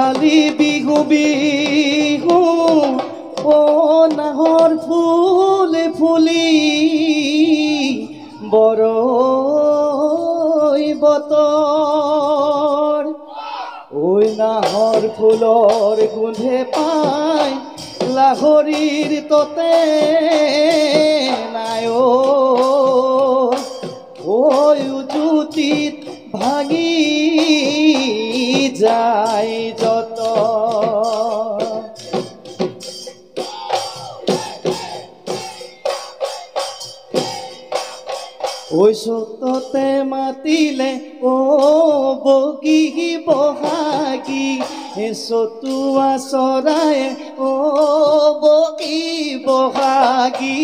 ৰঙালী বিহু বিহু ও নাহৰ ফুলে ফুলি বৰৈ বতৰ ঐ নাহৰ ফুলৰ গোন্ধে পাই লাহৰীৰ ততে নাই ঐ উজুতিত ভাঙি যায় যত ঐ সততে মাতিলে ও বগী বহাগী চতুৱা চৰাই ও বগী বহাগী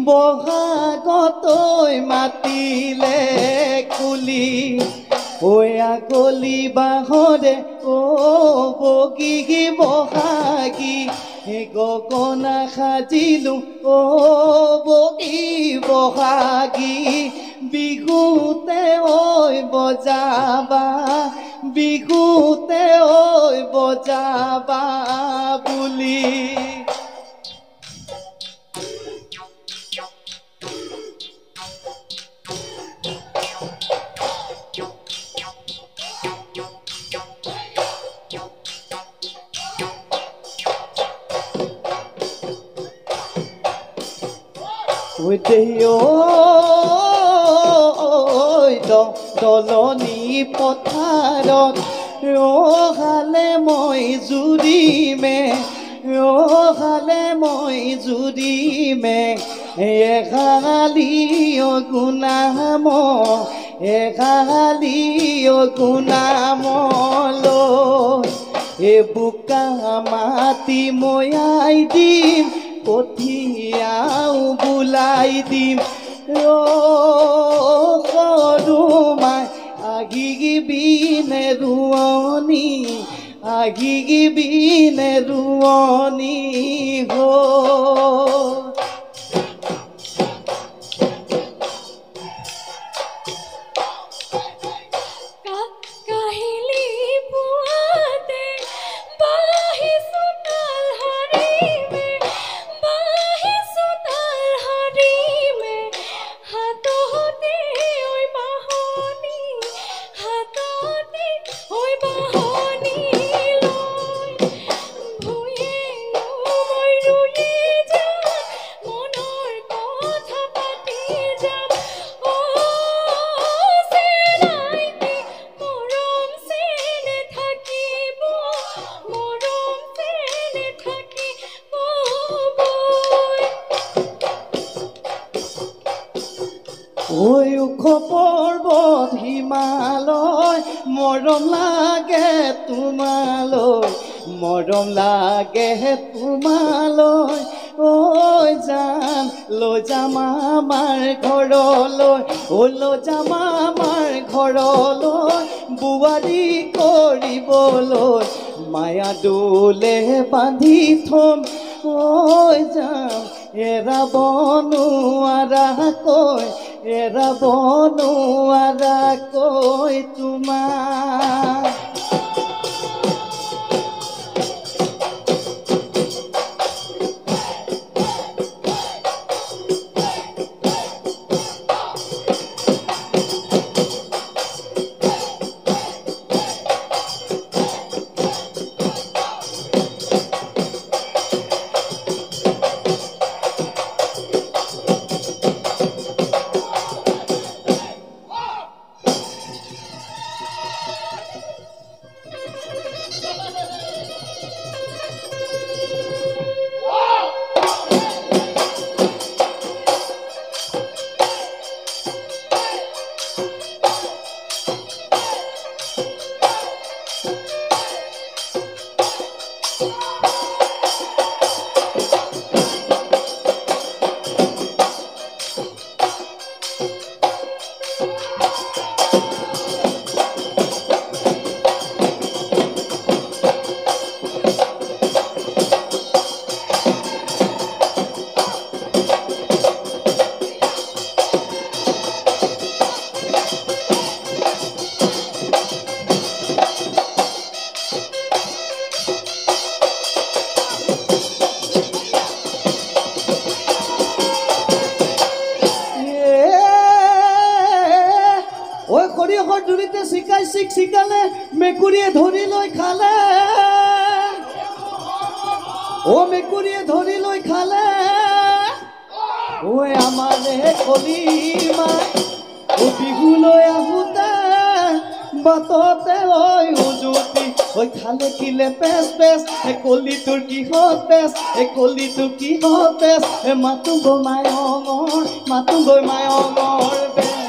বহাগতৈ মাতিলে কুলি ঐ আগলি বাহৰে ও বগী বহাগী গগনা সাজিলো ও বগী বহাগী বিহুতে ঐ বজাবা বিহুতে ঐ বজাবা বুলি দলনি পথাৰত ৰহালে মই জুৰিমে ৰহালে মই জুৰিমে এহালি অগুণাম এহালি অগুণামলৈ এ বোকা মাটি ময়াই দিম কঠিয়াও বুলাই দিম সৰু মাই আহিবিনে ৰোৱনী আহিবিনে ৰোৱনী ঐ ওখ পৰ্বত হিমালয় মৰম লাগে তোমালৈ মৰম লাগে তোমালৈ ঐ জান লৈ যাম আমাৰ ঘৰলৈ লৈ যাম আমাৰ ঘৰলৈ বোৱাৰী কৰিবলৈ মায়া দোলে বান্ধি থম ঐ যাম এৰাব নোৱাৰাকৈ এৰাব নোৱাৰাকৈ তোমাৰ হাতে শিকাই শিকালে মেকুৰীয়ে ধৰি লৈ খালে ও মেকুৰীয়ে ধৰি লৈ খালে ঐ আমাৰে কলিমাই ও বিহুলৈ আহোঁতে বাটতে ঐ উজুতি ঐ খালে কিলে পেচ পেচ কলিটোৰ কিহত পেচ কলিটোৰ কিহত পেচ মাতো গৈ মায়ঙৰ বেচ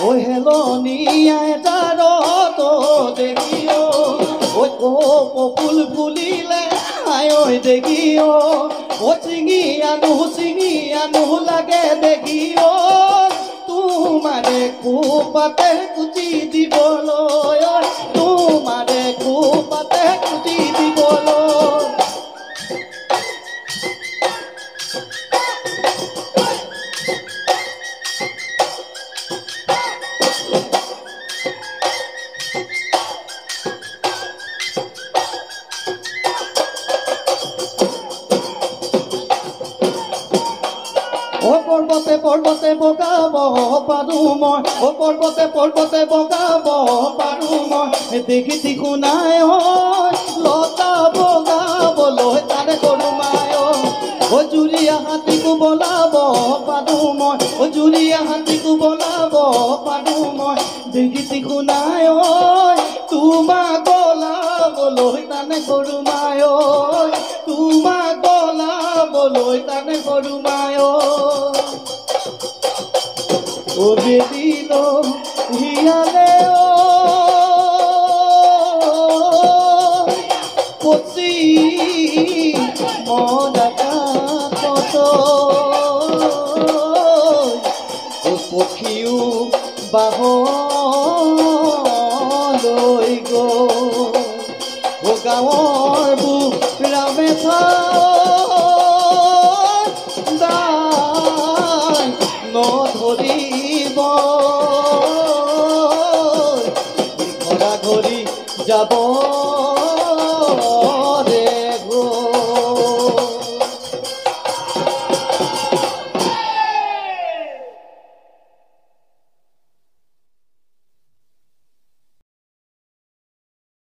ঐ হেলনীয়াই তাৰত দেখিও ঐ ফুল ফুলিলে আই ঐ দেখিও ঐ চিঙি আনো লাগে দেখিও তোমাৰে কোপাতে কুটি দিবলৈ তোমাৰে কোপাতে কুটি দিবলৈ পৰ্বতে পৰ্বতে বগাব পাৰো মই পৰ্বতে বগাব পাৰো মই দেখি শুনাই লতা বগাবলৈ তাৰে কৰো মায় জুৰীয়া হাতীকো বলাব পাৰো মই জুৰীয়া হাতীকো বলাব পাৰো মই দেখি শুনাই তোমাক বলাবলৈ তানে কৰো মায় তোমাক বলাবলৈ তানে কৰো মায় ও বেদিল হিয়ালে পচি মদাকা কত ও পক্ষীও বাহলৈ গ'ল ও গাঁৱৰ বুঢ়ামে নধৰিব ঘৰা ঘৰি যাব